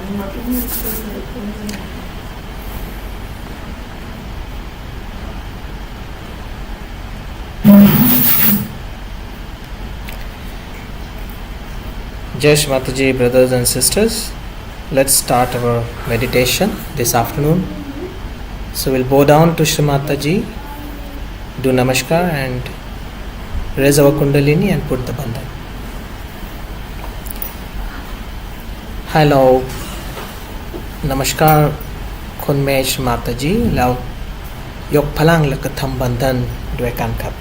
Jai Shri Mataji, brothers and sisters. Let's start our meditation this afternoon. So we'll bow down to Shri Mataji, do Namaskar and raise our Kundalini and put the bandhan. ให้เรานมัสการคุณแม่ชมาตาจีแล้วยกพลังแล้วก็ทำบันดันด้วยกันครับ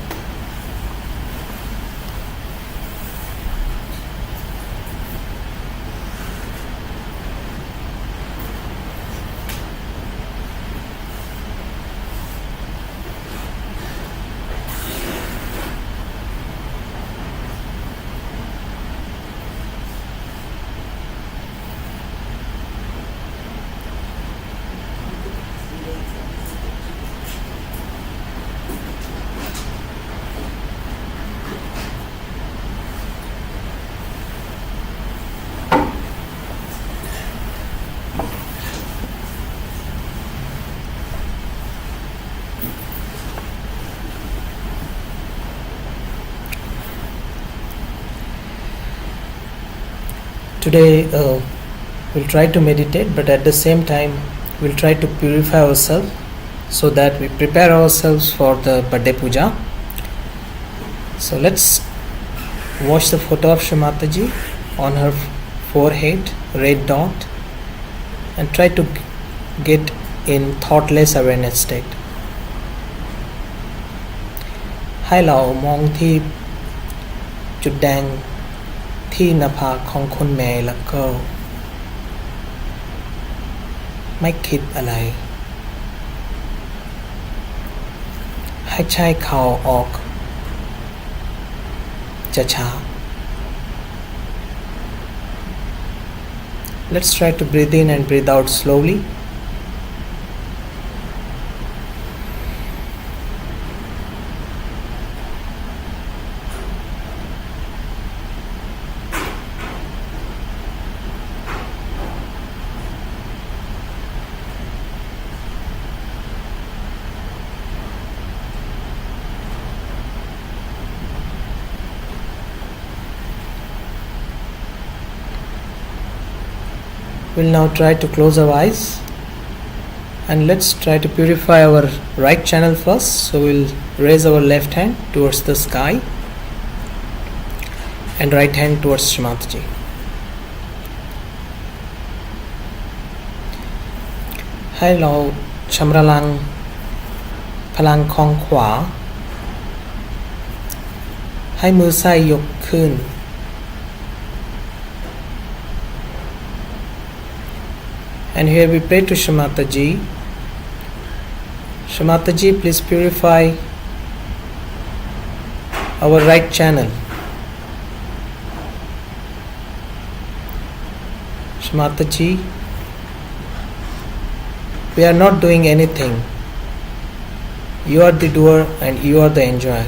Today we'll try to meditate, but at the same time we'll try to purify ourselves so that we prepare ourselves for the birthday puja. So let's watch the photo of Shri Mataji on her forehead, red dot, and try to get in thoughtless awareness state. ให้เรามองที่จุดแดงที่หน้าผากของคนแม่แล้วก็ไม่คิดอะไรให้ใช้เข่าออกช้าๆ Let's try to breathe in and breathe out slowly. We'll now try to close our eyes and let's try to purify our right channel first. So we'll raise our left hand towards the sky and right hand towards Shri Mataji. ให้เราชำระล้างพลังของขวาให้มือซ้ายยกขึ้นAnd here we pray to Shri Mataji. Shri Mataji, please purify our right channel. Shri Mataji, we are not doing anything. You are the doer and you are the enjoyer.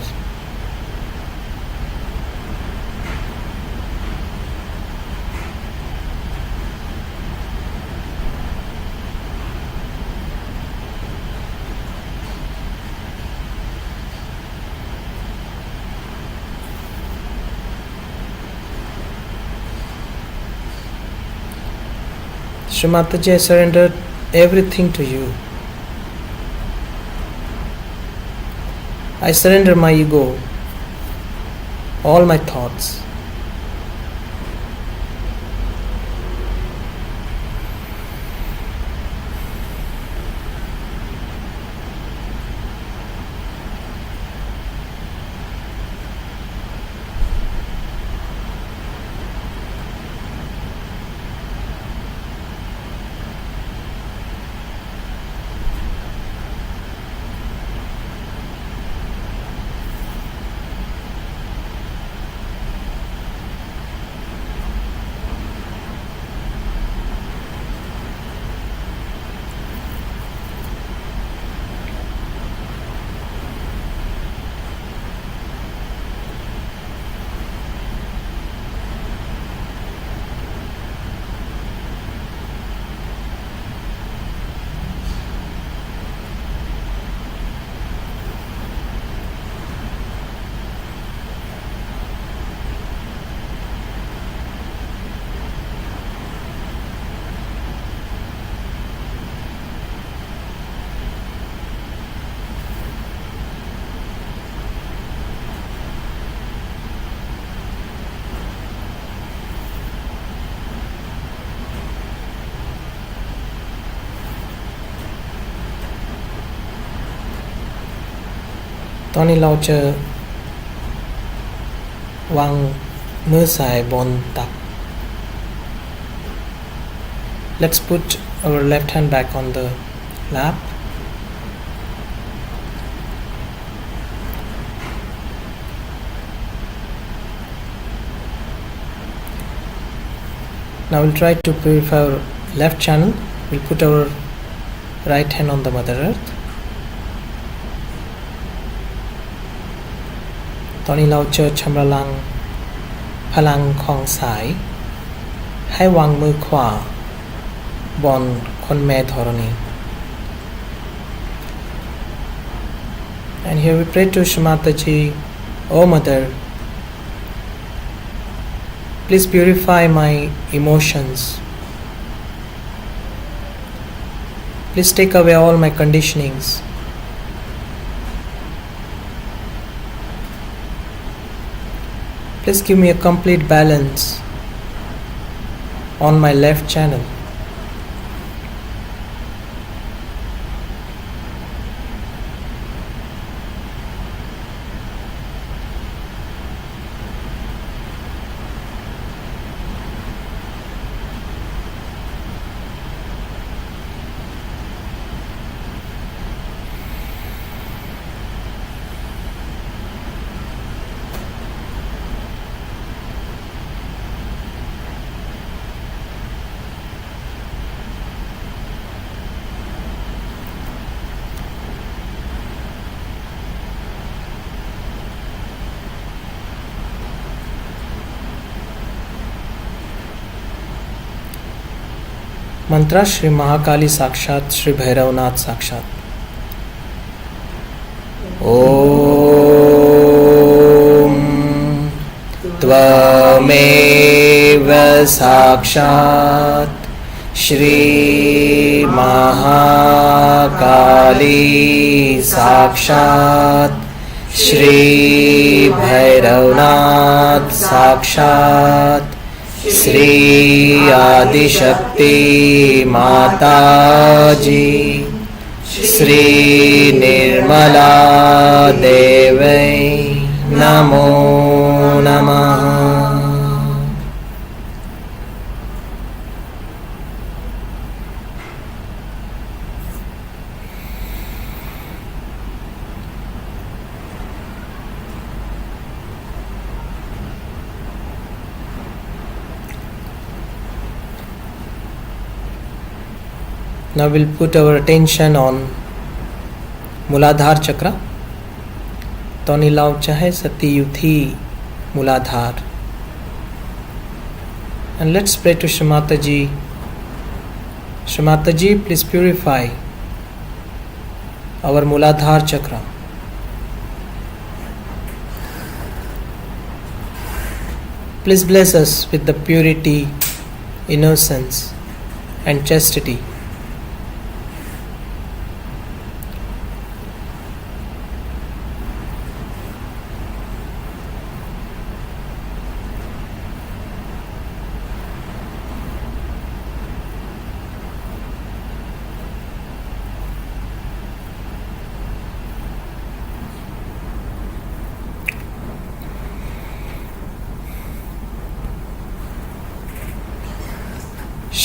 Shri Mataji, I surrendered everything to you. I surrender my ego, all my thoughts. ตอนนี้เราจะวางมือซ้ายบนตัก Let's put our left hand back on the lap. Now we'll try to purify our left channel. We'll put our right hand on the Mother Earth. ตอนนี้เราจะชำระล้างพลังของสายให้วางมือขวาบนคนแม่ธรณี And here we pray to Shamataji, O Mother, please purify my emotions. Please take away all my conditionings. Please give me a complete balance on my left channel. मंत्र श्री महाकाली साक्षात श्री भैरवनाथ साक्षात ओम त्वमेव साक्षात श्री महाकाली साक्षात श्री भैरवनाथ साक्षात श्री आदिशक्ति माताजी श्री निर्मला देवै नमो नमः. Now we'll put our attention on Muladhar chakra. Toni lao chahe Satyuthi Muladhar. And let's pray to Shamataji. Shamataji, please purify our Muladhar chakra. Please bless us with the purity, innocence, and chastity.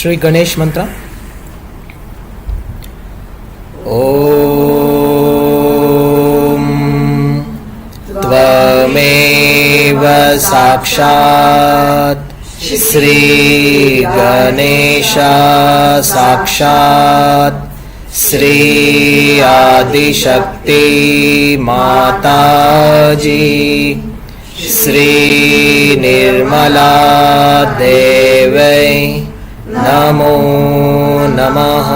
Shri Ganesh मंत्र. ओम त्वमेव साक्षात श्री गणेश साक्षात श्री आदिशक्ति माताजी श्री निर्मला देवै नमो नमः.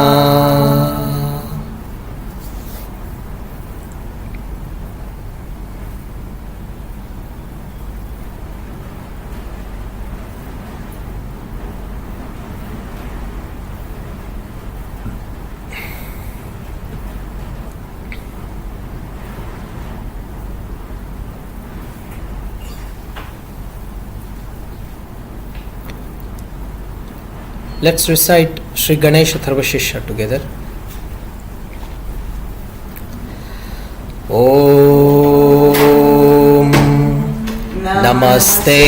Let's recite Sri Ganesha Tharvashishya together. Om नमस्ते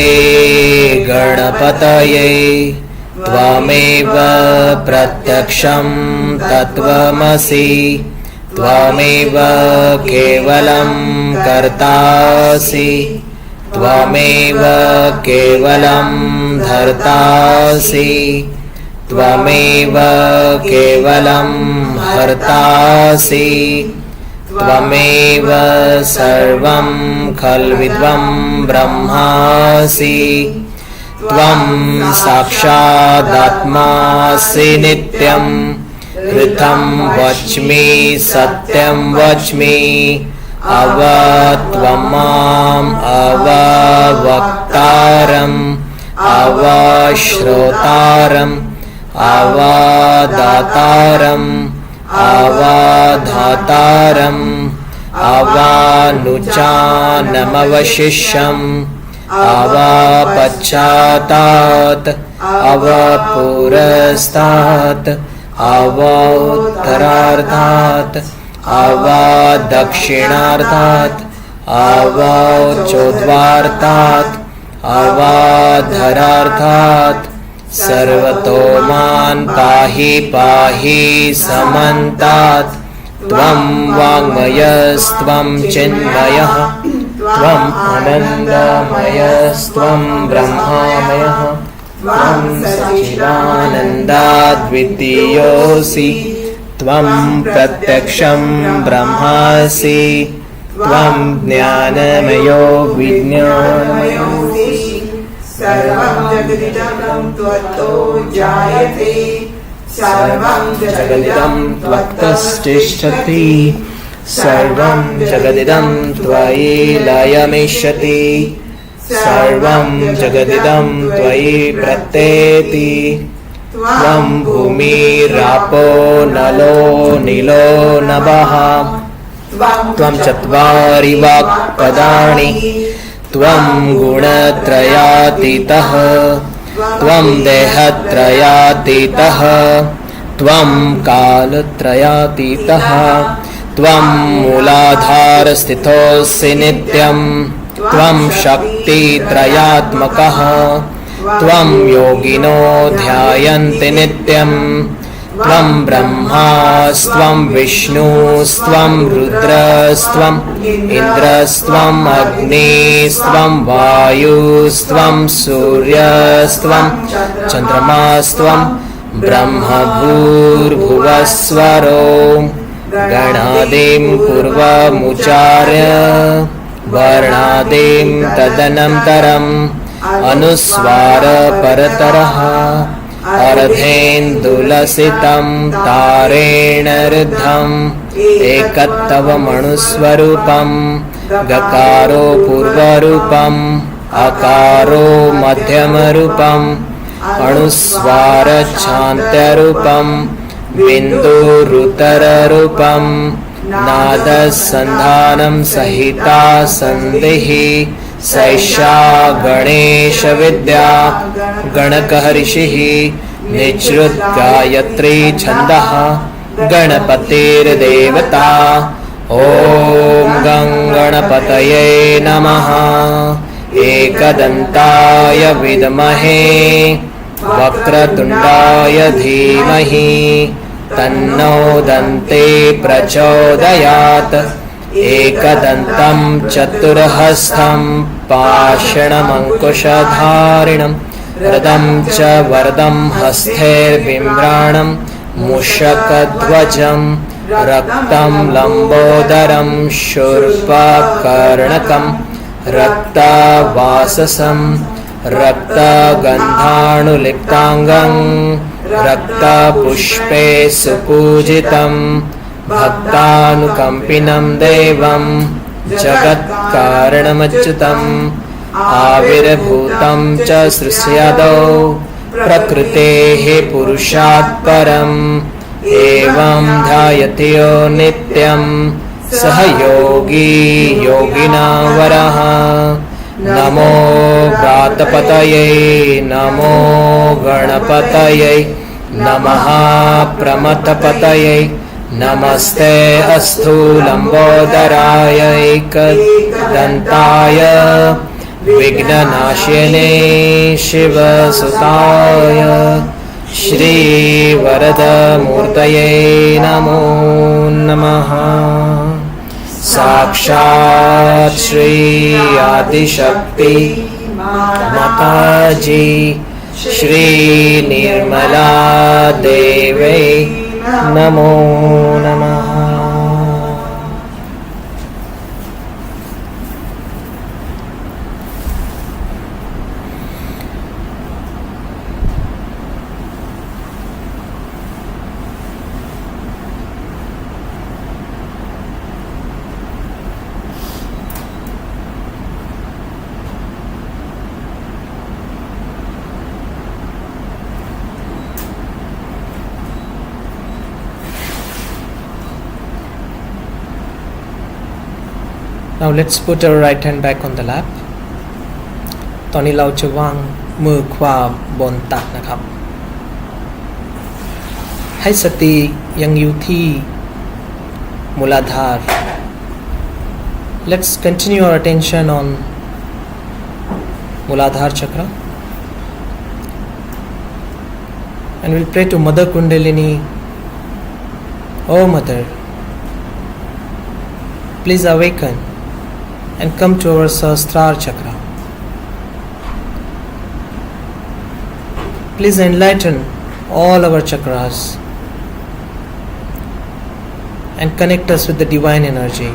गणपतये त्वमेव प्रत्यक्षं तत्त्वमसि त्वमेव केवलं कर्तासि त्वमेव केवलं धर्तासि त्वमेव केवलं हर्तासि त्वमेव सर्वं खल्विद्वं ब्रह्मासि त्वं साक्षादात्मासि नित्यं ऋतं वच्मि सत्यं वच्मि अव त्वं माम् अववक्तारम् अवश्रोतारम् अवदातारम् अवधातारम् अवानुचानमवशिष्यम् अवपश्चातात् अवपुरस्तात् अवोत्तरार्धात् अवदक्षिणार्धात् अवोच्चोद्वार्तात् अवधरार्धात् सर्वतो मां पाहि पाहि समन्तात् त्वं वाङ्मयस्त्वं चिन्मयः त्वम् आनन्दमयस्त्वं ब्रह्मामयः त्वं सच्चिदानन्दाद्वितीयोऽसि त्वं प्रत्यक्षं ब्रह्मासि त्वं ज्ञानमयो विज्ञानमयोऽसि सर्वं जगदिदं त्वत्तो जायते सर्वं जगदिदं त्वत्तस्तिष्ठति सर्वं जगदिदं त्वयि लयमिष्यति सर्वं जगदिदं त्वयि प्रत्येति त्वं भूमिरापो नलो नीलो नभः त्वं चत्वारि वाक्पदानि त्वं गुणत्रयातीतः त्वं देहत्रयातीतः त्वं कालत्रयातीतः त्वं मूलाधारस्थितोऽसि नित्यं त्वं शक्तित्रयात्मकः त्वं योगिनो ध्यायन्ति नित्यं त्वं ब्रह्मास्त्वं विष्णुस्त्वं रुद्रस्त्वम् इन्द्रस्त्वम् अग्निस्त्वं वायुस्त्वं सूर्यस्त्वं चन्द्रमास्त्वं ब्रह्मभूर्भुवस्वरो गणादिं पूर्वमुच्चार्य वर्णादिं तदनन्तरम् अनुस्वार परतरः अर्धेन्दुलसितं तारेण रुद्धम् एकत्तवमणुस्वरूपं गकारो पूर्वरूपम् अकारो मध्यमरूपम् अणुस्वारच्छान्त्यरूपम् बिन्दुरुतररूपम् नादसन्धानं सहिता सन्धिः सैषा गणेशविद्या गणकः ऋषिः निःसृत गायत्री छन्दः गणपतिर्देवता ॐ गं गणपतये नमः एकदन्ताय विद्महे वक्रतुण्डाय धीमहि तन्नो दन्ते प्रचोदयात् एकदन्तं चतुर्हस्तं पाषाणमङ्कुशधारिणं रदं च वरदं हस्तैर्बिभ्राणं मूषकध्वजं रक्तं लम्बोदरं शूर्पकर्णकं रक्तवाससं रक्तगन्धानुलिप्ताङ्गं रक्तपुष्पे सुपूजितं भक्तानुकम्पिनं देवं जगत्कारणमच्युतम् आविर्भूतं च सृष्यादौ प्रकृतेः पुरुषात् परम् एवं ध्यायति यो नित्यं सह योगी योगिनां वरः नमो व्रातपतये नमो गणपतये नमः प्रमथपतये नमस्ते अस्तु लम्बोदराय एकदन्ताय विघ्ननाशिने शिवसुताय श्रीवरदमूर्तये नमो नमः। साक्षात् श्री आदिशक्ति माताजी श्री निर्मला देवी नमो नमः। Now let's put our right hand back on the lap. ตอนนี้เราจะวางมือขวาบนตักนะครับให้สติยังอยู่ที่มูลฐาน Let's continue our attention on Muladhara chakra and we'll pray to Mother Kundalini. Oh Mother, please awaken and come to our Sahasrara chakra. Please enlighten all our chakras and connect us with the divine energy.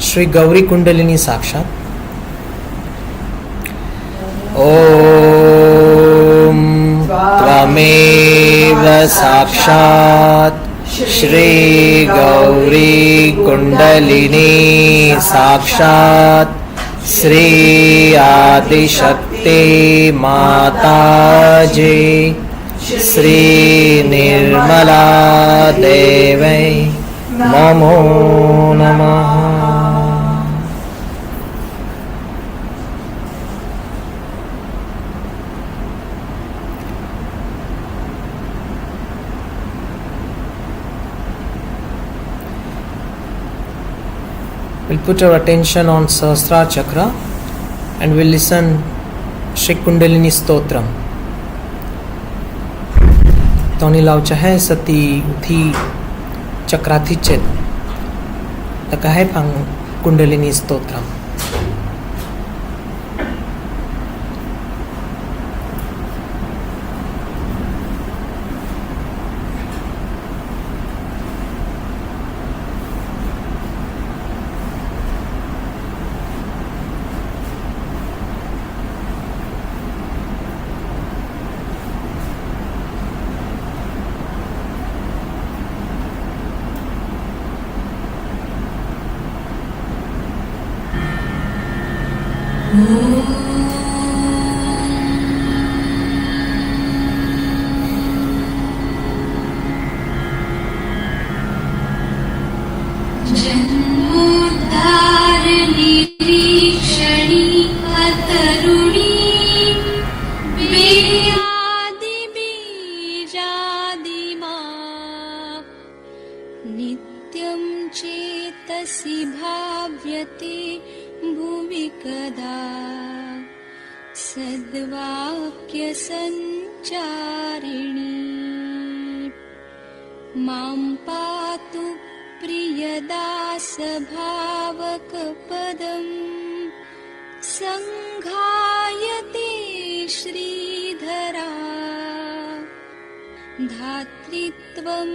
Shri Gauri Kundalini Sakshat. Om Tvameva Sakshat Shri Gauri Kundalini Sakshat Sri Adi Shakti Mataji Sri Nirmala Devi Namo Namaha. We'll put our attention on Sahasrara chakra and we'll listen Shri Kundalini Stotram. ตอนนี้เราจะให้สติอยู่ที่จักราที่7แล้วก็ให้ฟัง Kundalini Stotram. नित्यं चेतसि भाव्यते भुवि कदा सद्वाक्यसञ्चारिणी मां पातु प्रियदासभावकपदम् सङ्घायते श्रीधरा धात्रीत्वं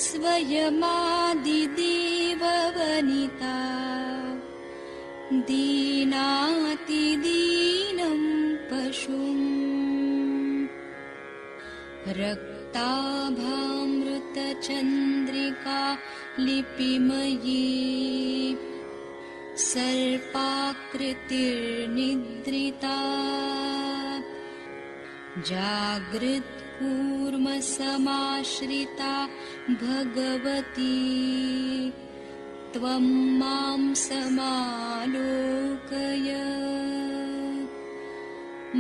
स्वयमादिदेववनिता दीनातिदीनं पशुम् रक्ताभामृतचन्द्रिका लिपिमयी सर्पाकृतिर्निद्रिता जागृत्कूर्मसमाश्रिता भगवती त्वं मां समालोकय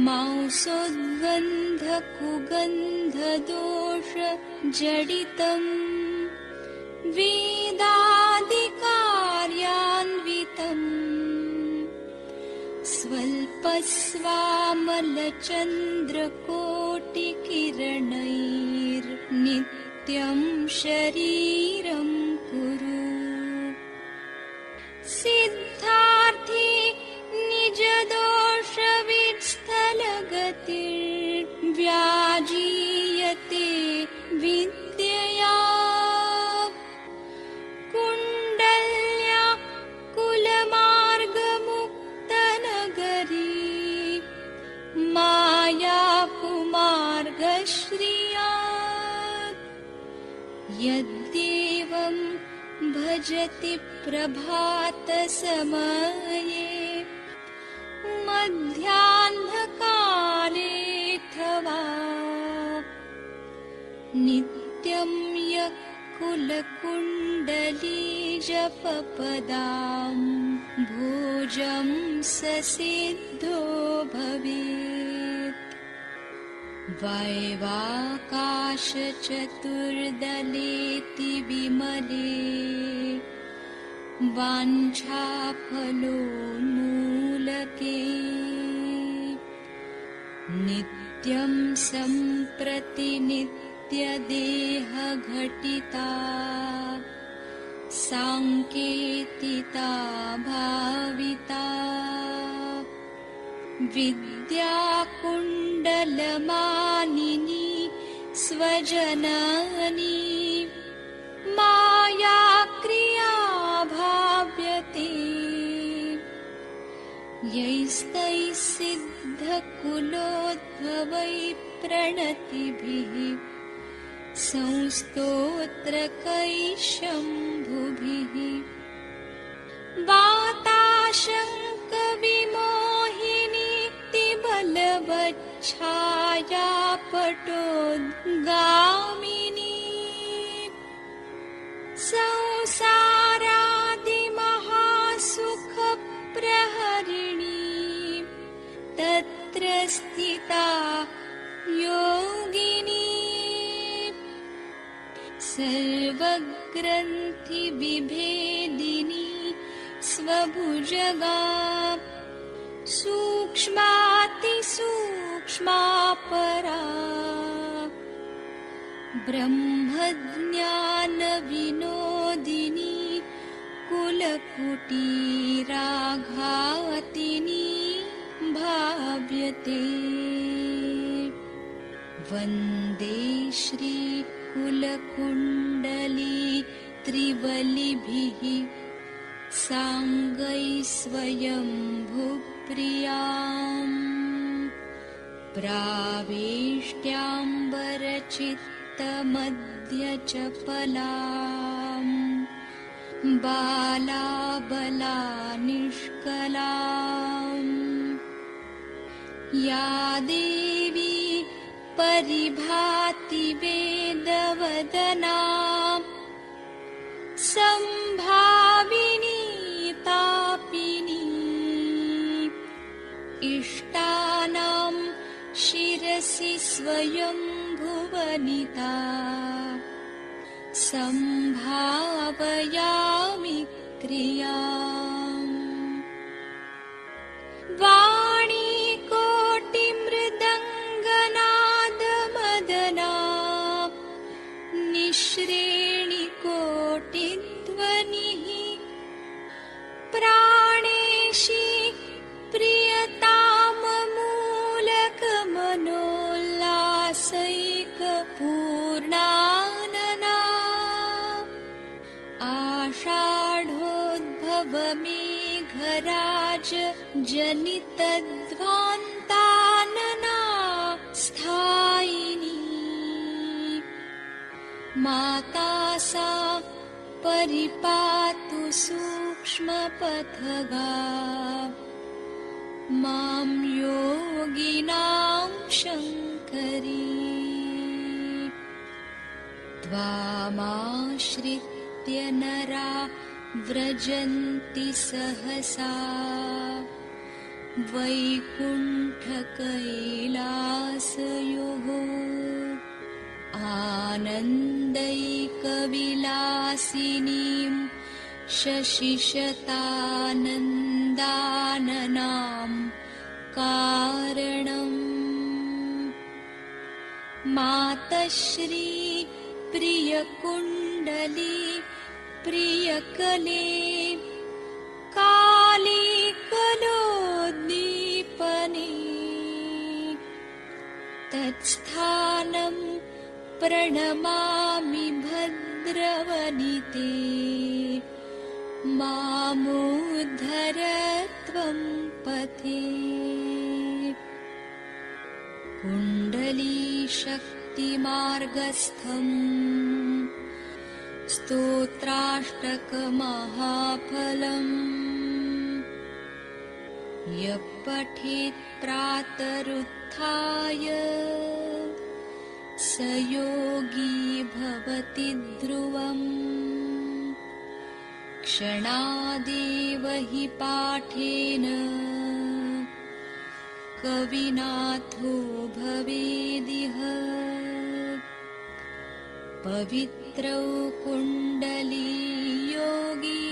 मांसोद्गन्धकुगन्धदोषजडितं वेदादिकार्यान्वितम् स्वल्पस्वामलचन्द्रकोटिकिरणैर्नित्यं शरीरं कुरु सिद्धार्थी निजदोषवित्स्थलगतिर्व्याजीयते विद्यया कुण्डल्या कुलमार्गमुक्तनगरी मायाकुमार्गश्रिया यद्देवं भजति प्रभातसमये मध्याह्नकालेऽथवा नित्यं यः कुलकुण्डलीजपपदां भोजं स सिद्धो भवेत् वैवाकाशचतुर्दलेति विमले वाञ्छाफलोन्मूलके नित्यं सम्प्रति नित्यदेहघटिता साङ्केतिता भाविता विद्याकुण्डलमानिनी स्वजननी मायाक्रिया भाव्यते यैस्तैः सिद्धकुलोद्भवैः प्रणतिभिः संस्तोत्रकैः शम्भुभिः वाताशङ्कविमोहिनीतिबलवच्छायापटोद्गामिनी संसारादिमहासुखप्रहरिणी तत्र स्थिता योगिनी सर्वग्रन्थिविभेदिनी स्वभुजगा सूक्ष्मातिसूक्ष्मा परा ब्रह्मज्ञानविनोदिनी कुलकुटीराघातिनी भाव्यते वन्दे श्रीकुलकुण्डली त्रिवलिभिः साङ्गैः स्वयंभुप्रियाम् प्रावेष्ट्याम्बरचित्तमध्यचपलाम् बालाबलानिष्कलाम् या देवी परिभाति वेदवदना सम्भाविनी तापिनी इष्टानां शिरसि स्वयंभुवनिता सम्भावयामि क्रियाम् वाणी कोटिमृदङ्गनादमदना निःश्रेणिकोटिध्वनिः प्राणेशी प्रियताममूलकमनोल्लासैकपूर्णानना आषाढोद्भवमेघराज जनितध्वान्तानना स्थायिनी माता सा परिपातु सूक्ष्मपथगा मां योगिनां शङ्करी त्वामाश्रित्य नरा व्रजन्ति सहसा वैकुण्ठकैलासयोः आनन्दैकविलासिनीं शशिशतानन्दाननां कारणम् मातश्री प्रियकुण्डली प्रियकले काली कलोद्दीपने तत्स्थानं प्रणमामि भद्रवनिते मामुद्धर त्वं पथे कुण्डली शक्तिमार्गस्थम् स्तोत्राष्टकमहाफलम् यः पठेत् प्रातरुत्थाय स योगी भवति ध्रुवम् क्षणादेव हि पाठेन कविनाथो भवेदिह पवित्रौ कुण्डली योगी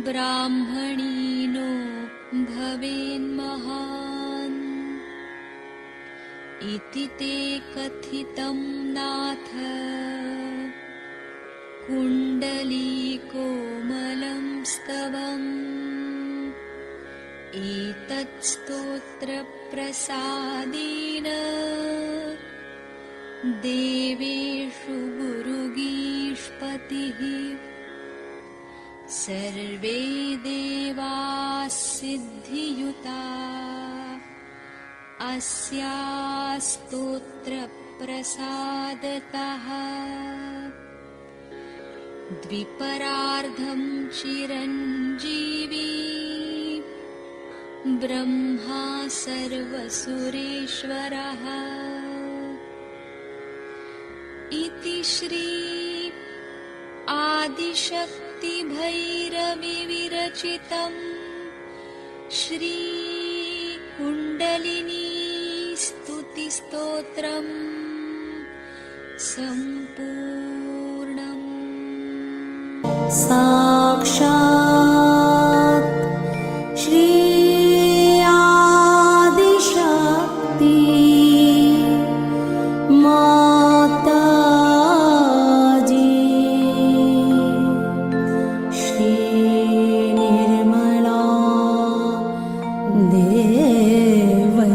ब्राह्मणीनो भवेन्महान् इति ते कथितं नाथ कुण्डलीकोमलं स्तवम् एतत्स्तोत्रप्रसादेन देवेषु गुरुगीष्पतिः सर्वे देवाः सिद्धियुता अस्या स्तोत्रप्रसादतः द्विपरार्धं चिरञ्जीवी ब्रह्मा सर्वसुरेश्वरः इति श्री आदिशक्तिभैरविविरचितं श्री कुण्डलिनी स्तुतिस्तोत्रम् सम्पूर्णम् साक्षात् श्री आदिशक्ति माताजी श्री निर्मला देवै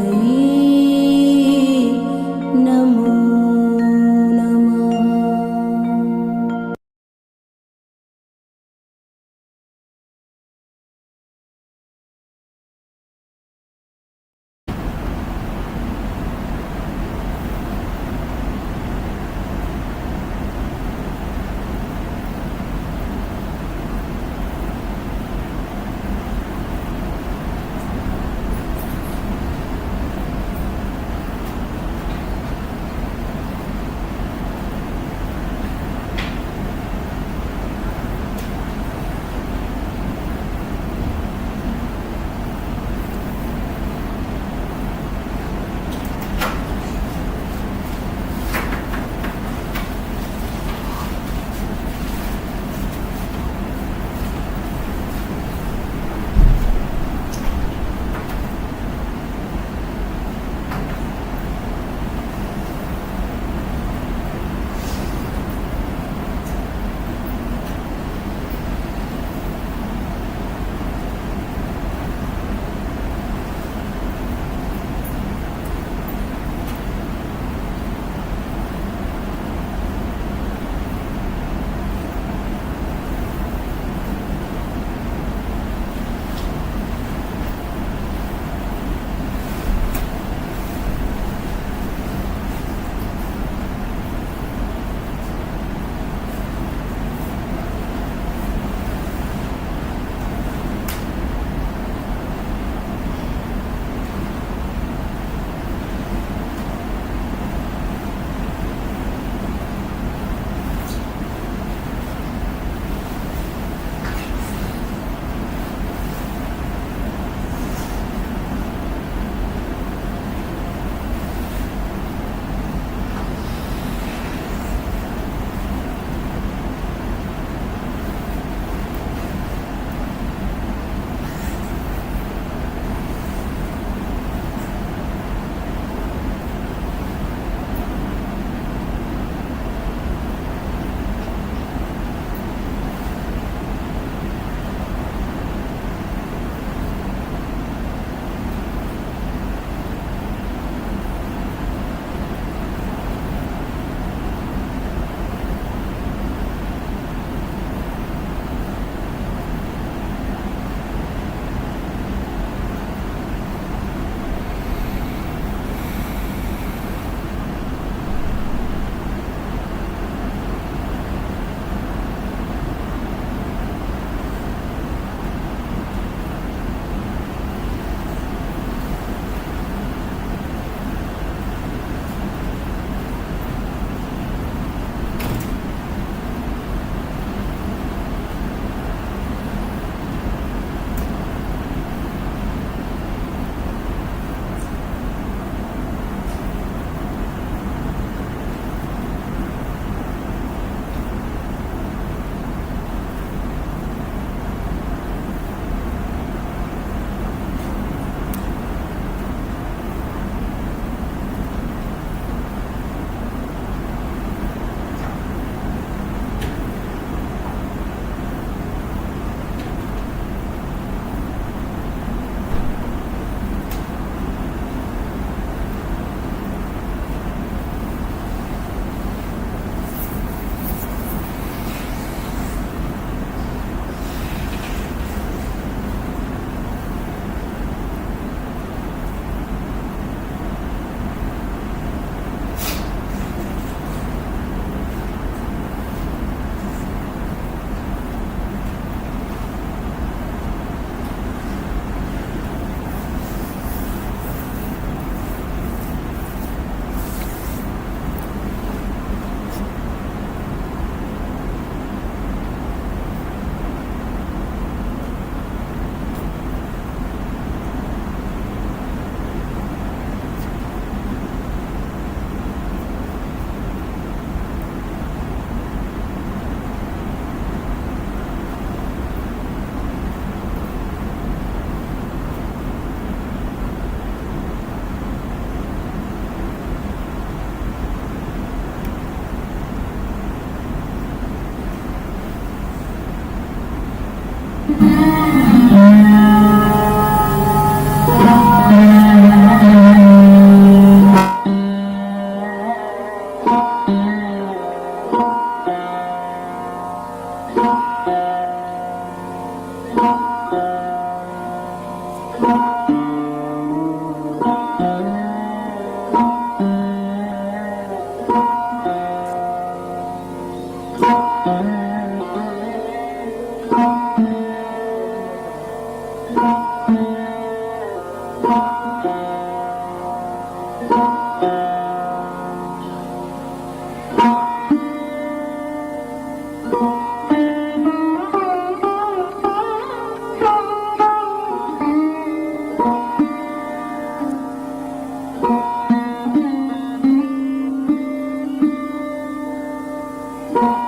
เ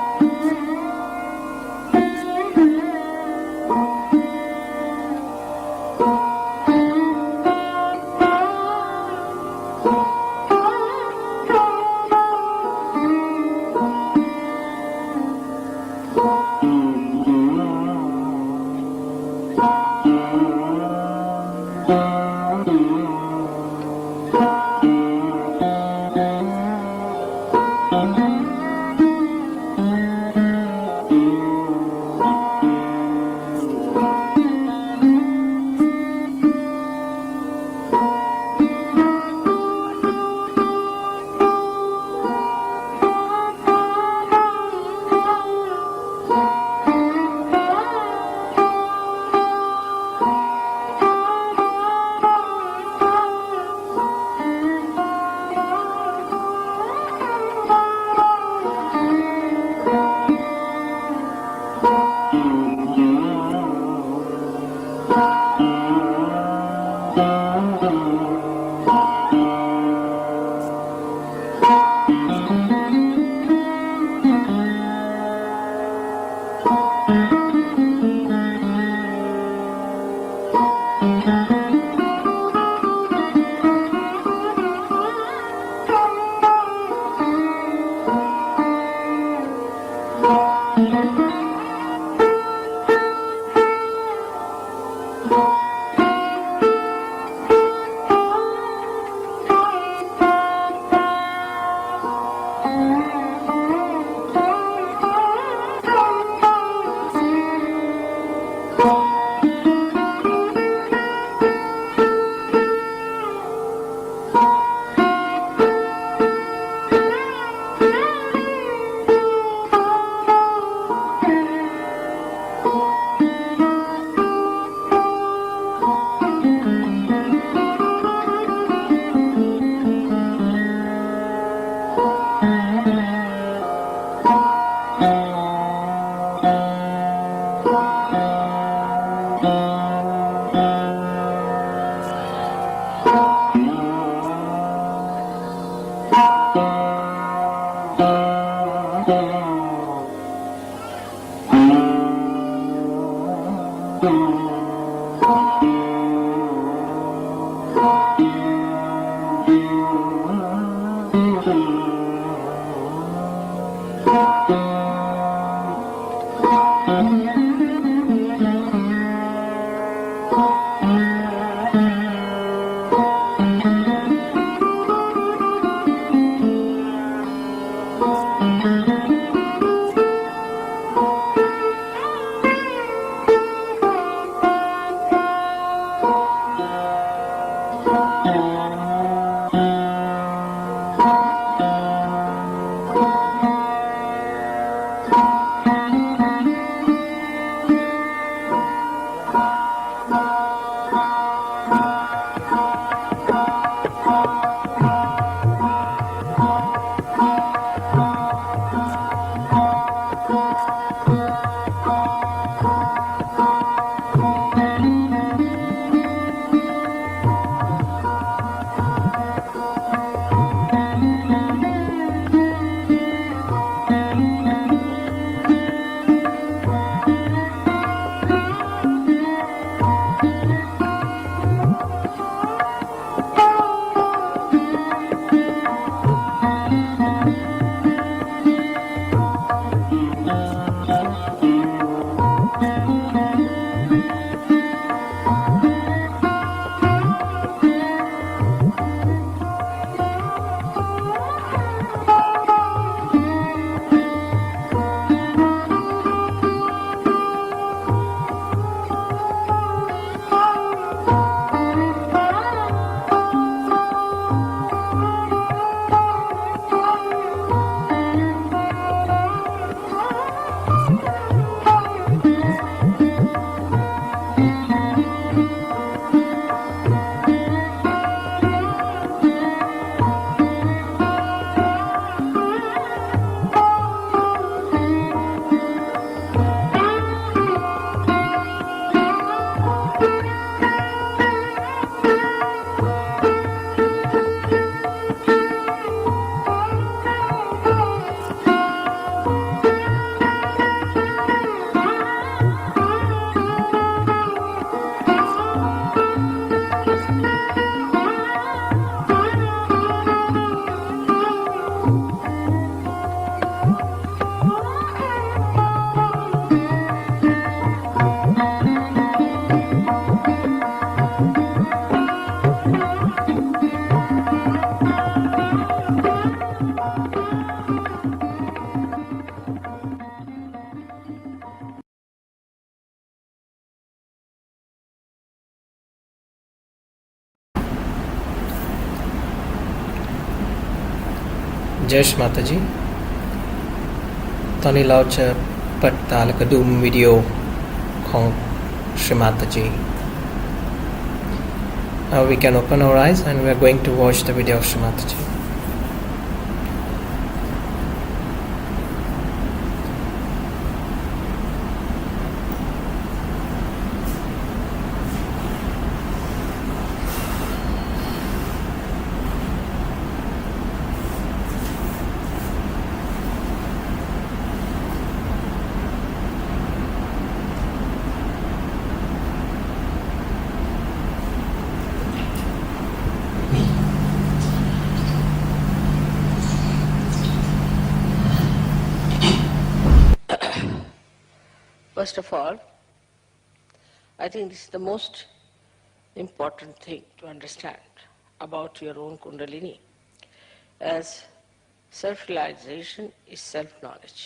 Jesh Mataji ตอนนี้เราจะเปิดตาแล้วก็ดูวิดีโอของShri Mataji. We can open our eyes and we are going to watch the video of Shri Mataji. First of all, I think this is the most important thing to understand about your own Kundalini, as self-realization is self-knowledge.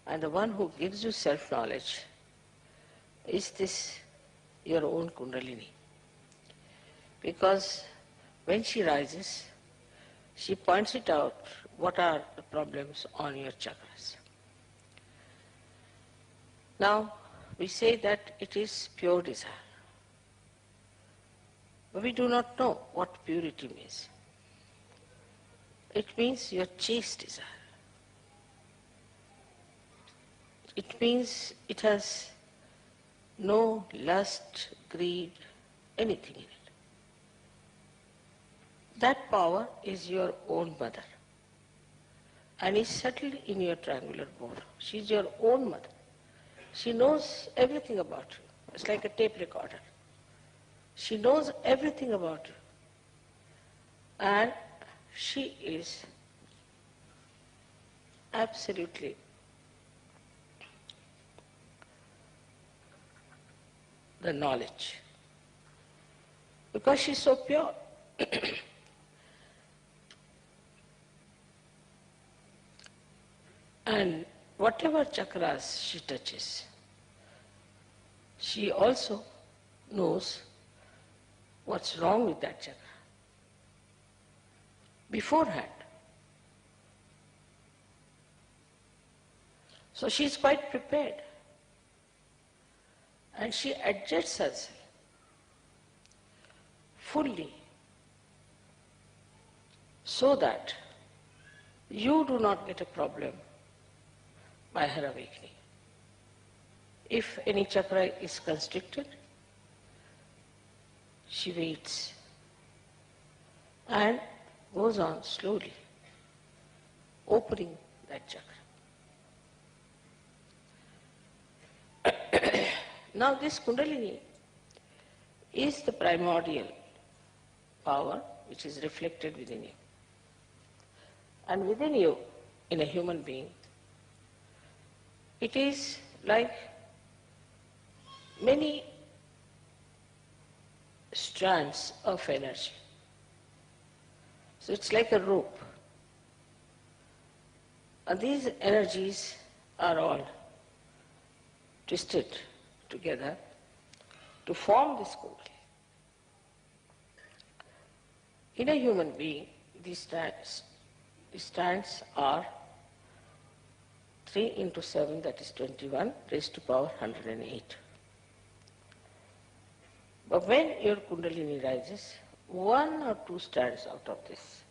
And the one who gives you self-knowledge is this your own Kundalini. Because when she rises, she points it out what are the problems on your chakras. Now, we say that it is pure desire. But we do not know what purity means. It means your chaste desire. It means it has no lust, greed, anything in it. That power is your own mother and is settled in your triangular bone. She is your own mother. She knows everything about you. It's like a tape recorder. She knows everything about you. And she is absolutely the knowledge. Because she's so pure. And whatever chakras she touches, she also knows what's wrong with that chakra beforehand. So she is quite prepared and she adjusts herself fully so that you do not get a problem by her awakening. If any chakra is constricted, she waits and goes on slowly, opening that chakra. Now this Kundalini is the primordial power which is reflected within you. And within you, in a human being, it is like many strands of energy. So it's like a rope. And these energies are all twisted together to form this Kundalini. In a human being, these strands are 3 into 7, that is 21, raised to power 108. But when your Kundalini rises, 1 or 2 strands out of this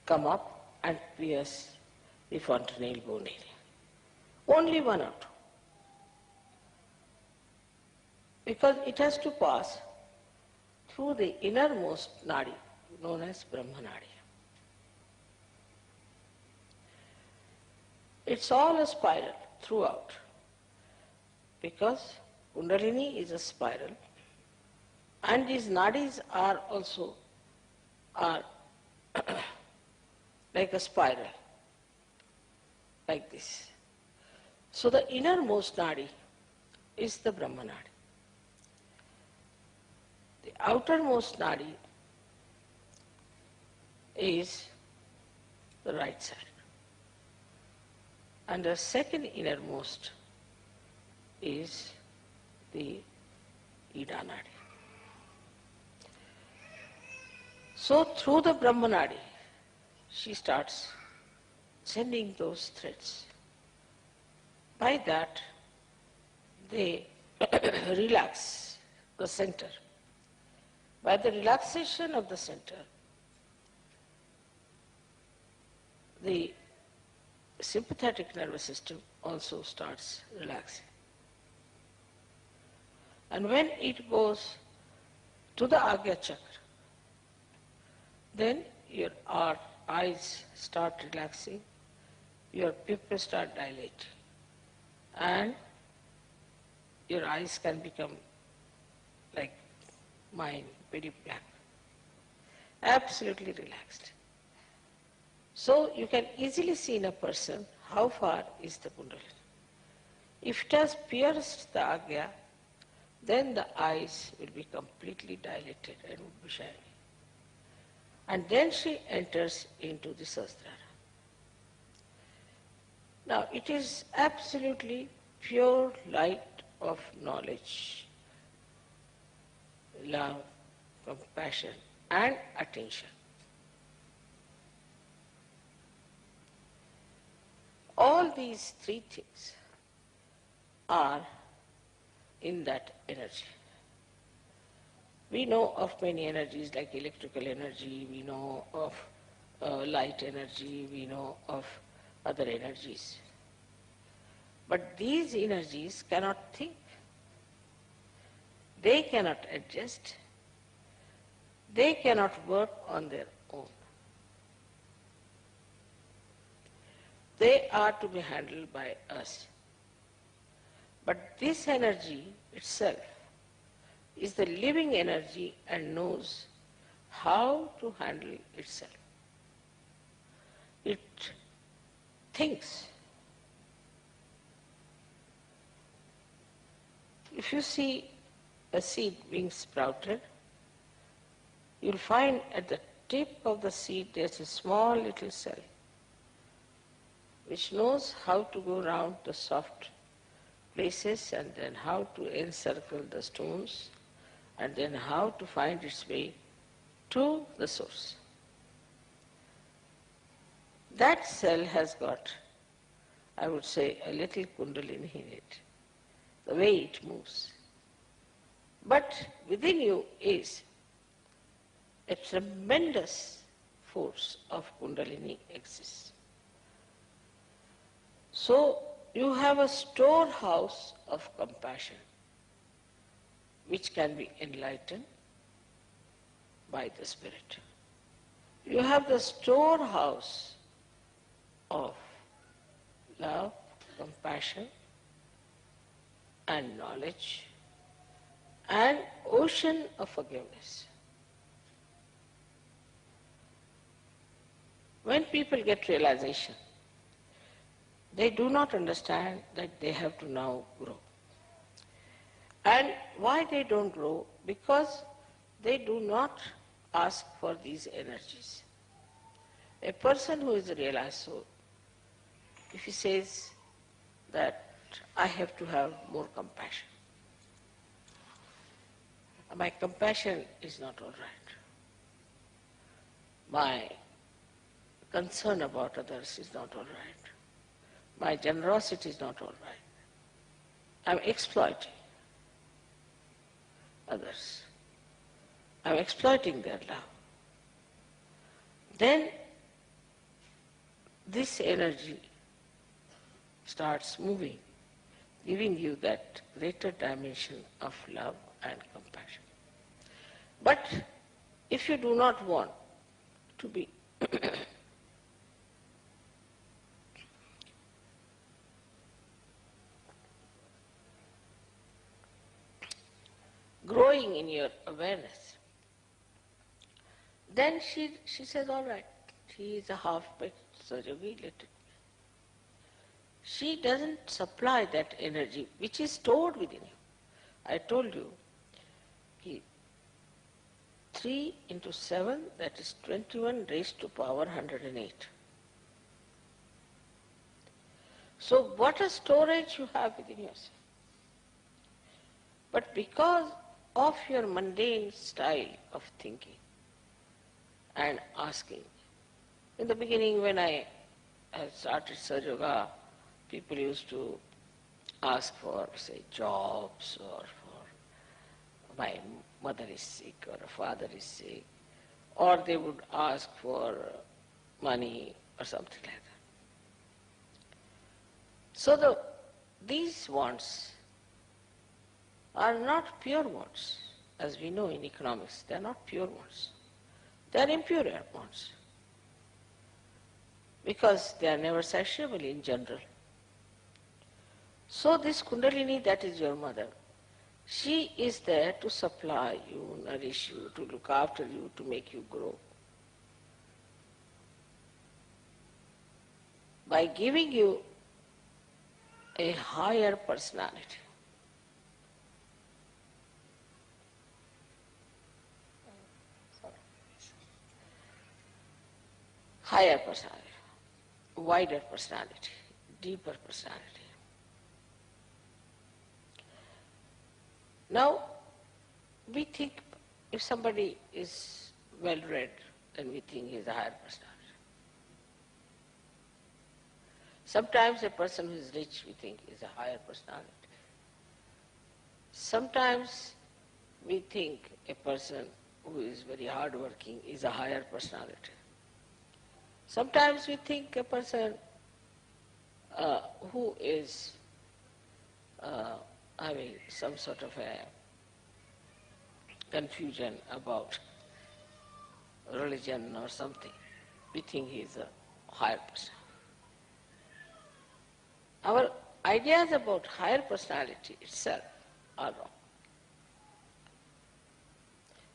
come up and pierce the fontanelle bone area. Only 1 or 2. Because it has to pass through the innermost nadi, known as Brahma nadi. It's all a spiral throughout, because Kundalini is a spiral and these nadis are also like a spiral, like this. So the innermost nadi is the Brahma nadi. The outermost nadi is the right side. And the second innermost is the Ida Nadi. So through the Brahma Nadi, she starts sending those threads. By that, they relax the center. By the relaxation of the center, the sympathetic nervous system also starts relaxing. And when it goes to the Agya chakra, then your eyes start relaxing, your pupils start dilating, and your eyes can become like mine, very black, absolutely relaxed. So you can easily see in a person how far is the Kundalini. If it has pierced the Agya, then the eyes will be completely dilated and will be shining. And then she enters into the Sahasrara. Now it is absolutely pure light of knowledge, love, compassion and attention. All these three things are in that energy. We know of many energies like electrical energy, we know of light energy, we know of other energies. But these energies cannot think. They cannot adjust. They cannot work on their own. They are to be handled by us. But this energy itself is the living energy and knows how to handle itself. It thinks. If you see a seed being sprouted, you'll find at the tip of the seed there's a small little cell which knows how to go around the soft places and then how to encircle the stones and then how to find its way to the source. That cell has got, I would say, a little Kundalini in it, the way it moves. But within you is a tremendous force of Kundalini exists. So you have a storehouse of compassion which can be enlightened by the Spirit. You have the storehouse of love, compassion and knowledge and ocean of forgiveness. When people get realization, they do not understand that they have to now grow. And why they don't grow? Because they do not ask for these energies. A person who is a realized soul, if he says that I have to have more compassion, my compassion is not all right. My concern about others is not all right. My generosity is not all right. I'm exploiting others. I'm exploiting their love. Then this energy starts moving, giving you that greater dimension of love and compassion. But if you do not want to be growing in your awareness, then she says, all right, he is a half-baked Sahaja-yogi, let it be. She doesn't supply that energy which is stored within you. I told you, 3 into 7, that is 21 raised to power 108. So what a storage you have within yourself. But because of your mundane style of thinking and asking, In the beginning, when I had started Sahaja Yoga, people used to ask for, say, jobs, or for my mother is sick or a father is sick, or they would ask for money or something like that. So these wants are not pure wants. As we know in economics, they are not pure wants. They are impure wants, because they are never satiable in general. So this Kundalini, that is your mother, she is there to supply you, nourish you, to look after you, to make you grow. By giving you a higher personality. Higher personality, wider personality, deeper personality. Now, we think if somebody is well read, then we think he is a higher personality. Sometimes a person who is rich, we think, is a higher personality. Sometimes we think a person who is very hardworking is a higher personality. Sometimes we think a person who is having some sort of a confusion about religion or something, we think he is a higher person. Our ideas about higher personality itself are wrong.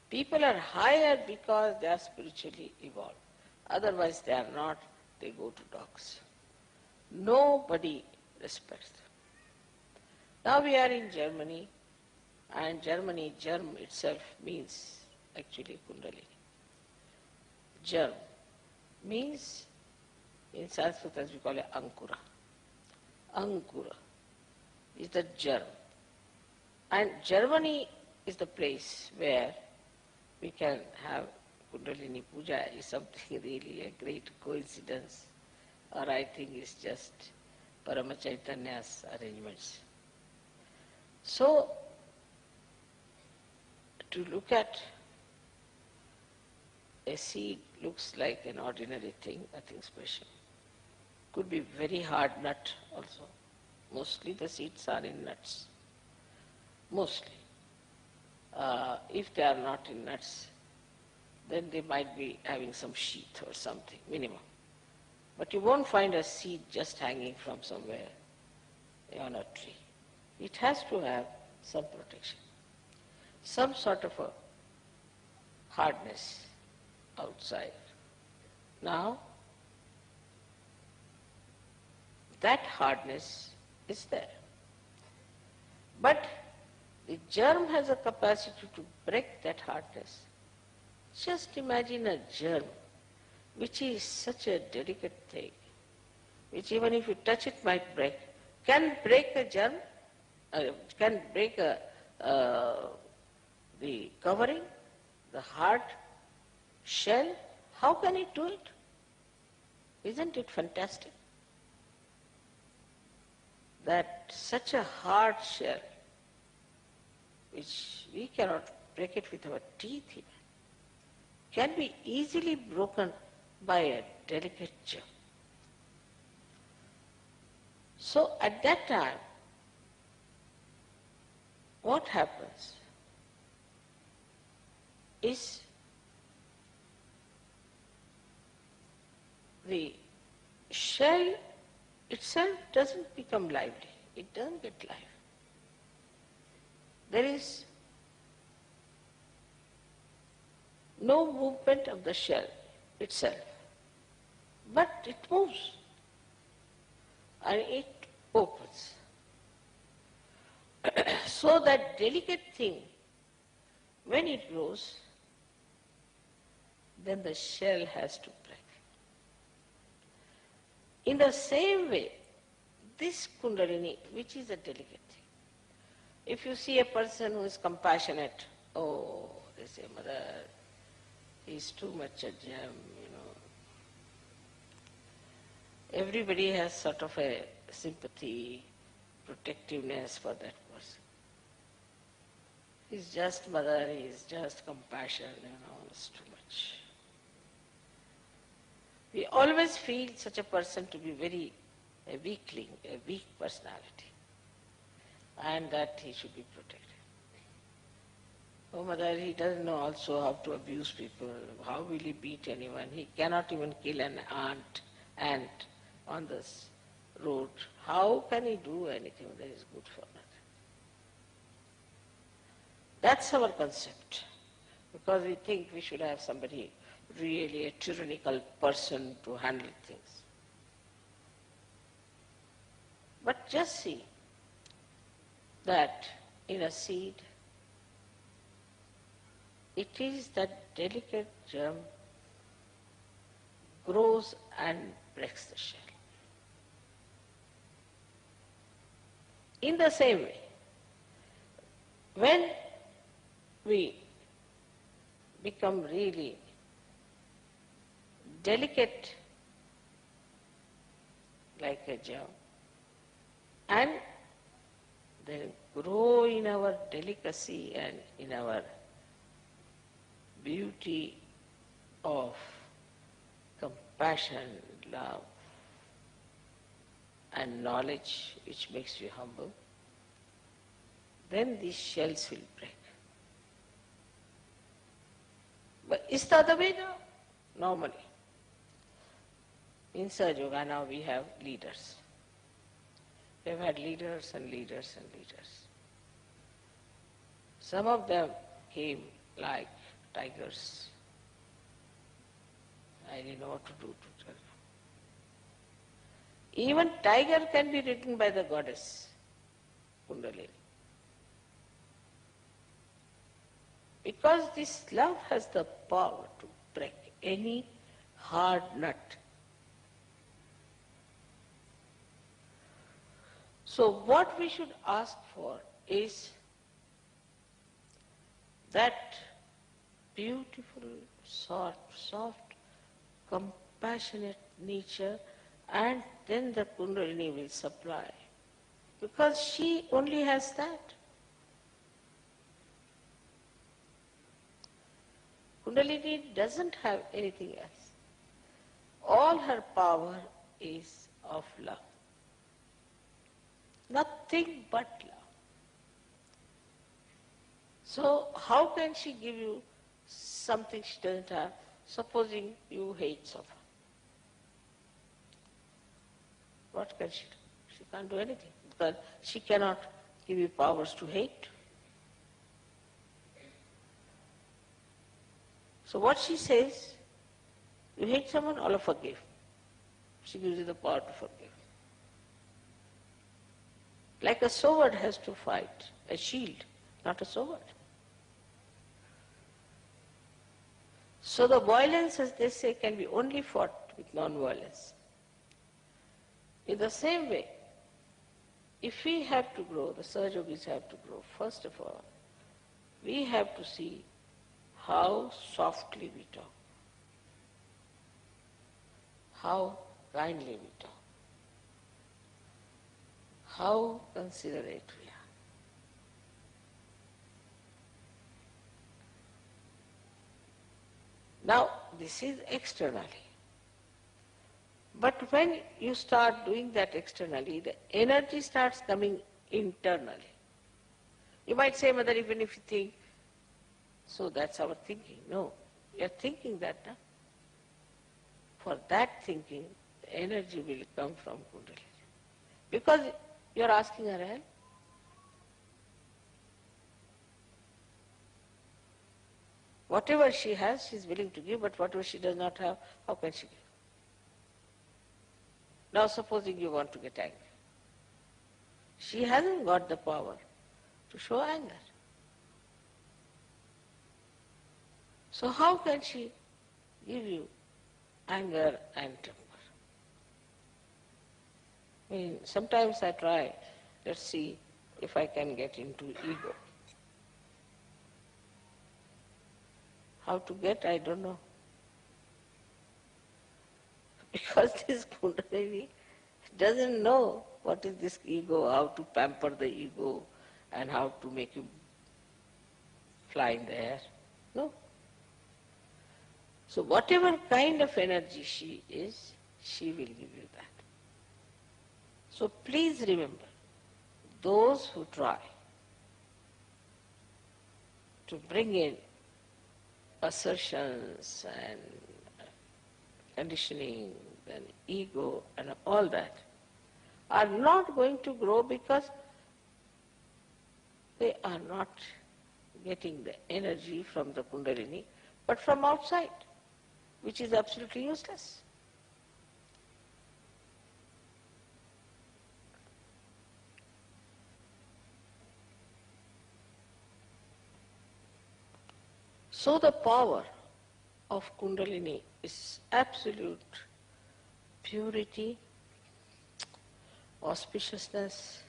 People are higher because they are spiritually evolved. Otherwise they are not, they go to dogs. Nobody respects them. Now we are in Germany, and Germany, germ itself means actually Kundalini. Germ means, in Sanskrit as we call it, Ankura. Ankura is the germ. And Germany is the place where we can have Kundalini Puja. Is something really a great coincidence, or I think it's just Parama Chaitanya's arrangements. So, to look at a seed looks like an ordinary thing, nothing special. Could be very hard nut also. Mostly the seeds are in nuts. Mostly. If they are not in nuts, then they might be having some sheath or something, minimum. But you won't find a seed just hanging from somewhere on a tree. It has to have some protection, some sort of a hardness outside. Now, that hardness is there. But the germ has a capacity to break that hardness. Just imagine a germ, which is such a delicate thing, which even if you touch it might break. Can break a germ? Can break the covering, the hard shell? How can it do it? Isn't it fantastic? That such a hard shell, which we cannot break it with our teeth even, can be easily broken by a delicate germ. So at that time, what happens is the shell itself doesn't become lively. It doesn't get life. There is no movement of the shell itself, but it moves and it opens. So that delicate thing, when it grows, then the shell has to break. In the same way, this Kundalini, which is a delicate thing, if you see a person who is compassionate, oh, they say, Mother, he is too much a gem, everybody has sort of a sympathy, protectiveness for that person. He's just mother, he's just compassion, it's too much. We always feel such a person to be a weakling, a weak personality, and that he should be protected. Oh mother, he doesn't know also how to abuse people, how will he beat anyone? He cannot even kill an ant on this road. How can he do anything that is good for nothing? That's our concept, because we think we should have somebody really a tyrannical person to handle things. But just see that in a seed, it is that delicate germ grows and breaks the shell. In the same way, when we become really delicate like a germ and then grow in our delicacy and in our beauty of compassion, love and knowledge which makes you humble, then these shells will break. But is that the way now? Normally. In Sahaja Yoga now we have leaders. We have had leaders and leaders and leaders. Some of them came like tigers. I didn't know what to do to tell them. Even tiger can be ridden by the goddess Kundalini. Because this love has the power to break any hard nut. So what we should ask for is that beautiful, soft, compassionate nature, and then the Kundalini will supply. Because she only has that. Kundalini doesn't have anything else. All her power is of love. Nothing but love. So how can she give you something she doesn't have, supposing you hate someone? What can she do? She can't do anything, because she cannot give you powers to hate. So what she says, you hate someone, Allah forgive. She gives you the power to forgive. Like a sword has to fight, a shield, not a sword. So the violence, as they say, can be only fought with non-violence. In the same way, if we have to grow, the Sahaja Yogis have to grow, first of all, we have to see how softly we talk, how kindly we talk, how considerate we are. Now, this is externally. But when you start doing that externally, the energy starts coming internally. You might say, Mother, even if you think, so that's our thinking. No, we are thinking that now. For that thinking, the energy will come from Kundalini. Because you are asking her help. Whatever she has, she is willing to give, but whatever she does not have, how can she give? Now supposing you want to get angry. She hasn't got the power to show anger. So how can she give you anger and temper? I mean, sometimes I try, let's see if I can get into ego. How to get, I don't know. Because this Kundalini doesn't know what is this ego, how to pamper the ego and how to make you fly in the air. No. So whatever kind of energy she is, she will give you that. So please remember, those who try to bring in assertions and conditioning and ego and all that are not going to grow because they are not getting the energy from the Kundalini, but from outside, which is absolutely useless. So the power of Kundalini is absolute purity, auspiciousness,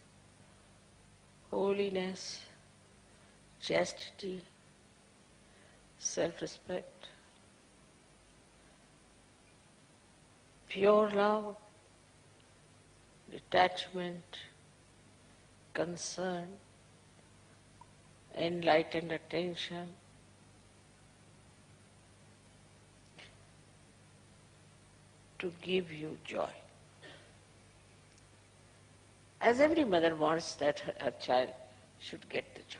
holiness, chastity, self-respect, pure love, detachment, concern, enlightened attention, to give you joy. As every mother wants that her child should get the joy.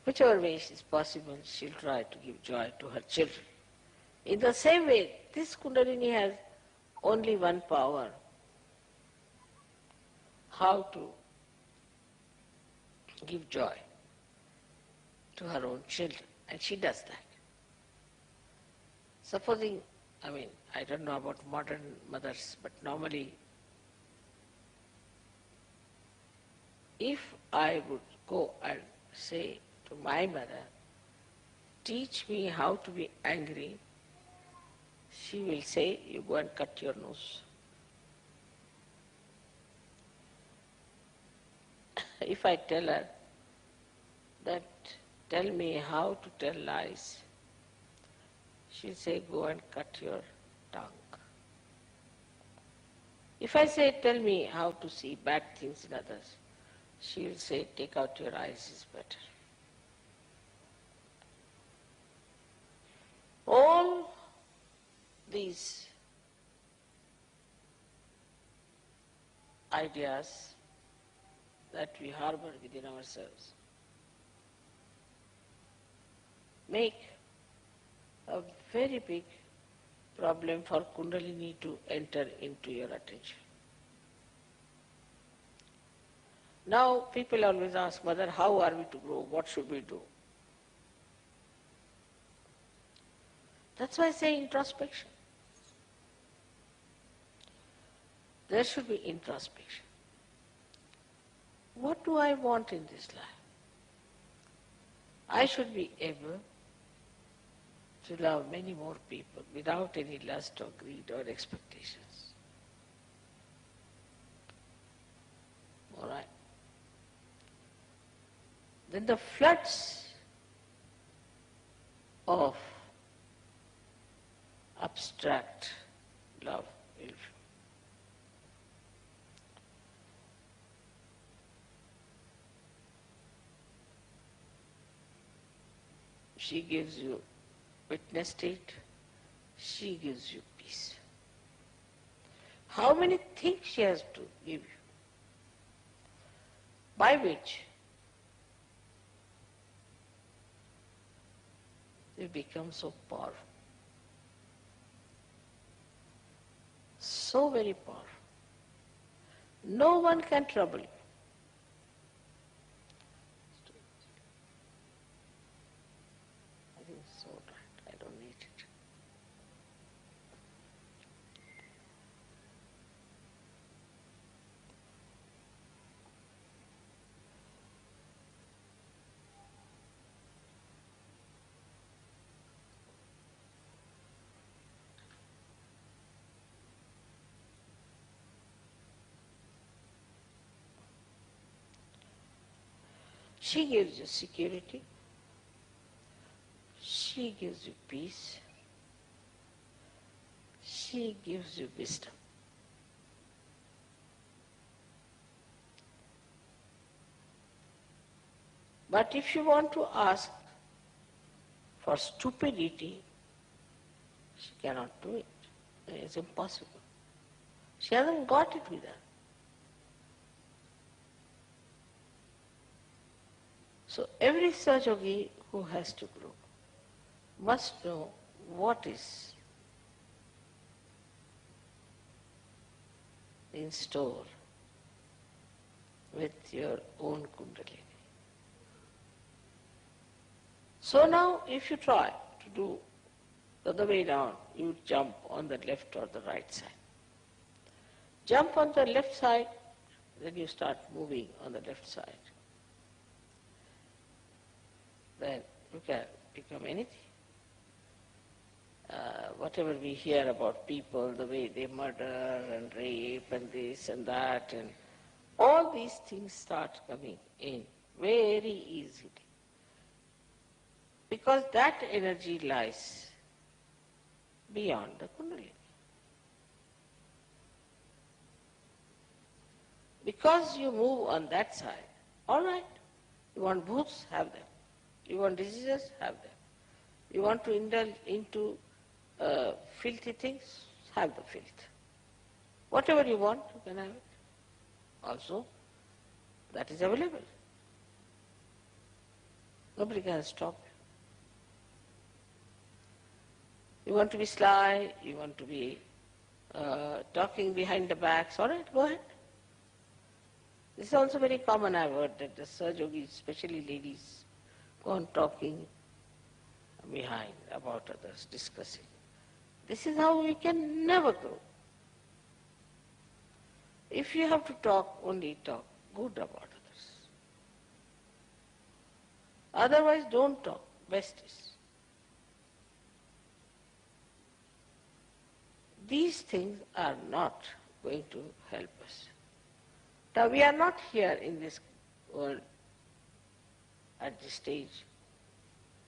Whichever way is possible, she'll try to give joy to her children. In the same way, this Kundalini has only one power, how to give joy to her own children, and she does that. Supposing, I don't know about modern mothers, but normally, if I would go and say to my mother, teach me how to be angry, she will say, you go and cut your nose. If I tell her that, tell me how to tell lies, she'll say, go and cut your tongue. If I say, tell me how to see bad things in others, she'll say, take out your eyes is better. All these ideas that we harbor within ourselves make a very big problem for Kundalini to enter into your attention. Now people always ask, Mother, how are we to grow? What should we do? That's why I say introspection. There should be introspection. What do I want in this life? I should be able to love many more people without any lust or greed or expectations. All right. Then the floods of abstract love will flow. She gives you witness state, she gives you peace. How many things she has to give you, by which you become so powerful, so very powerful. No one can trouble you. I think it's so right. I don't need it. She gives you security, she gives you peace, energy gives you wisdom. But if you want to ask for stupidity, she cannot do it. It's impossible. She hasn't got it with her. So every Sahaja who has to grow must know what is in store with your own Kundalini. So now if you try to do the other way down, you jump on the left or the right side. Jump on the left side, then you start moving on the left side. Then you can become anything. Whatever we hear about people, the way they murder and rape and this and that, and all these things start coming in very easily. Because that energy lies beyond the Kundalini. Because you move on that side, all right, you want bhoots, have them. You want diseases, have them. You want to indulge into filthy things, have the filth. Whatever you want, you can have it. Also, that is available. Nobody can stop you. You want to be sly, you want to be talking behind the backs, all right, go ahead. This is also very common, I've heard, that the Sahaja Yogis, especially ladies, go on talking behind about others, discussing. This is how we can never grow. If you have to talk, only talk good about others. Otherwise, don't talk. Best is. These things are not going to help us. Now, we are not here in this world at this stage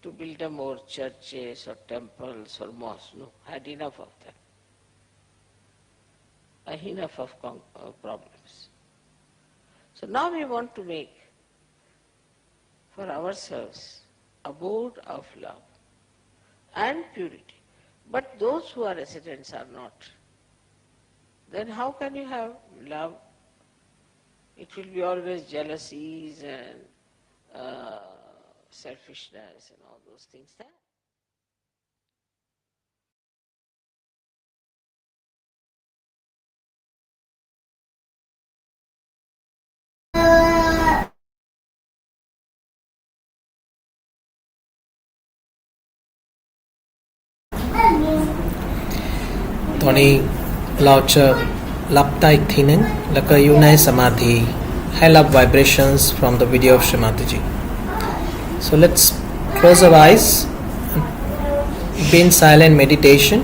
to build a more churches or temples or mosques. No, had enough of them. Enough of problems. So now we want to make for ourselves abode of love and purity. But those who are residents are not. Then how can you have love? It will be always jealousies and selfishness and all those things there. Tony เราจะหลับตาอีกทีนึงแล้วก็อยู่ในสมาธิให้รับ vibrations from the video of Srimataji. So let's close our eyes and be in silent meditation.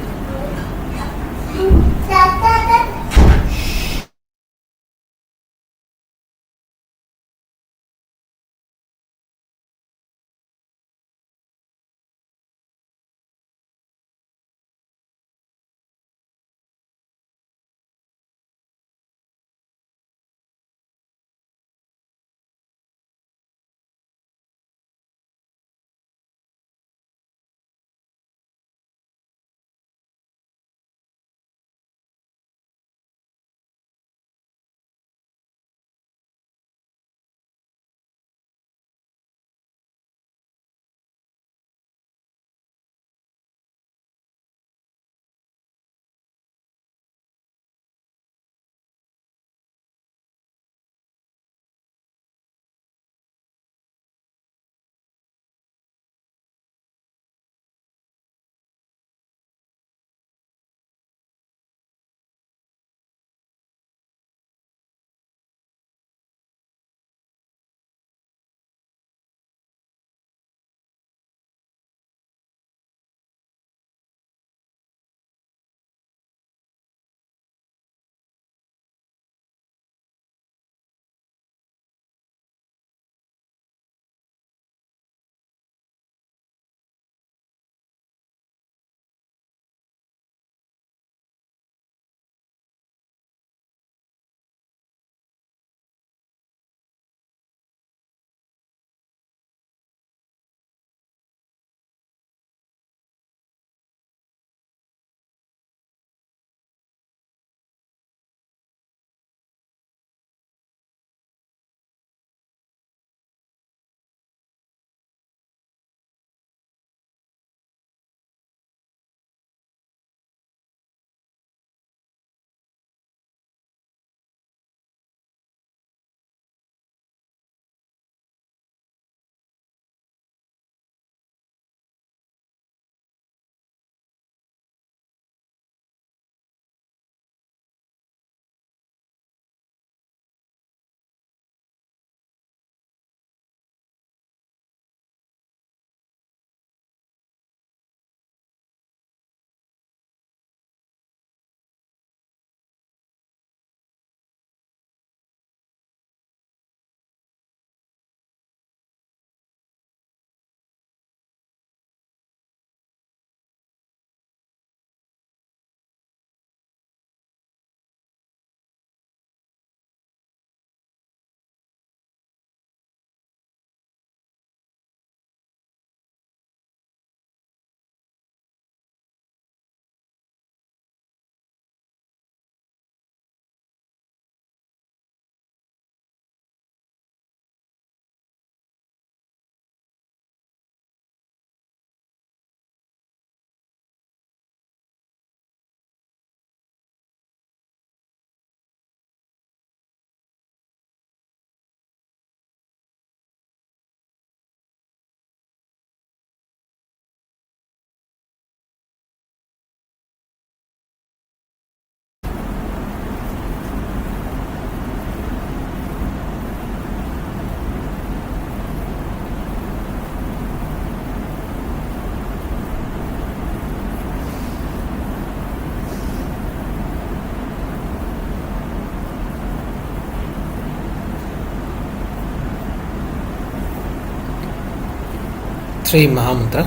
Shri Mahamantra.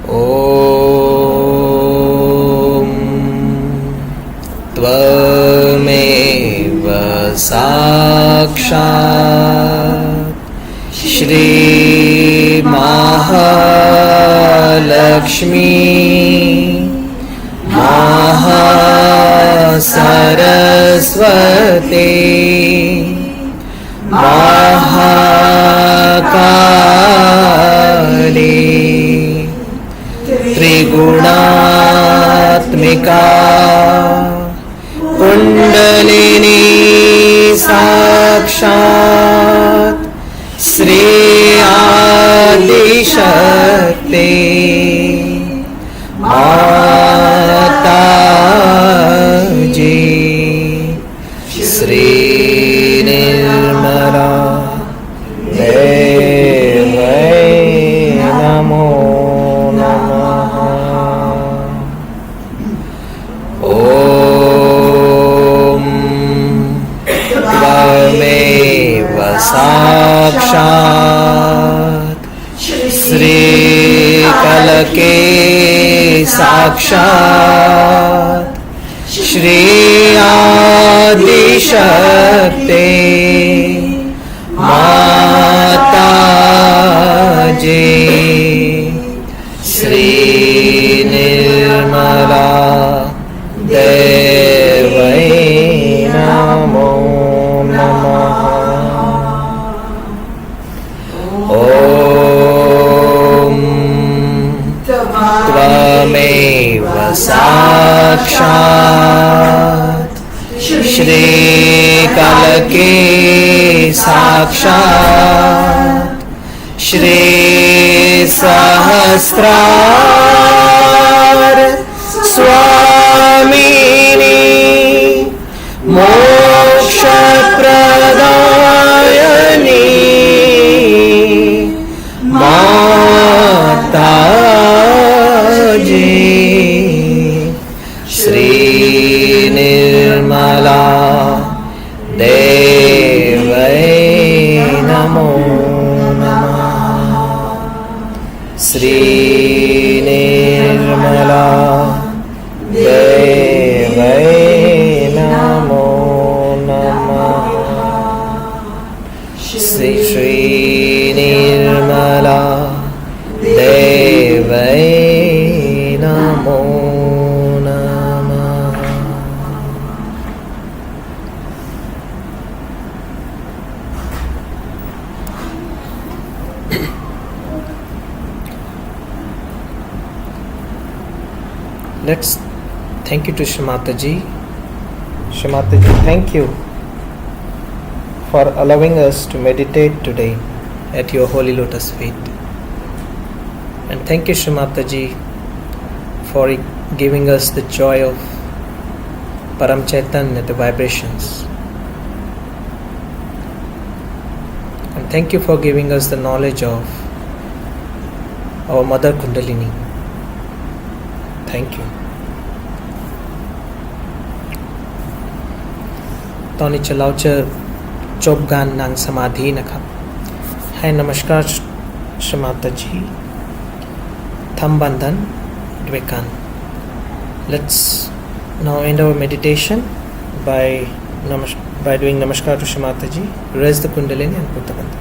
Om Tvameva Sakshat Shri Mahalakshmi Mahasaraswati Mahakali Trigunaatmika Kundalini Sakshat Sri Adi Shakti Mataji Sri Nirmala Devai Namo Namaha. Om Tvameva Sakshat Sri Kalake Sakshat Shri Adi Shakti Mataji Sri Nirmala Devai Namo Namaha. Om Tvameva Sakshat Shri Kalake Sakshat Shri Sahasrar Swamini Moksha Pradayani Mataji Sri Nirmala Devai Namo Namaha. Sri Nirmala Devai Namo Namaha. Sri Nirmala Devai Namo Namaha. Let's thank you to Shrimataji. Shrimataji, thank you for allowing us to meditate today at your holy lotus feet. And thank you, Shrimataji, for giving us the joy of Param Chaitanya, the vibrations. And thank you for giving us the knowledge of our Mother Kundalini. Thank you. ตอนนี้เราจะจบการนั่งสมาธินะครับให้นมัสการชมาตจีทำบันดันด้วยกัน Let's now end our meditation by doing namaskar to Shrimataji. Raise the Kundalini and put the bandhan.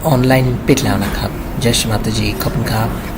ออนไลน์ปิดแล้วนะครับเจชมาตจีขอบคุณครับ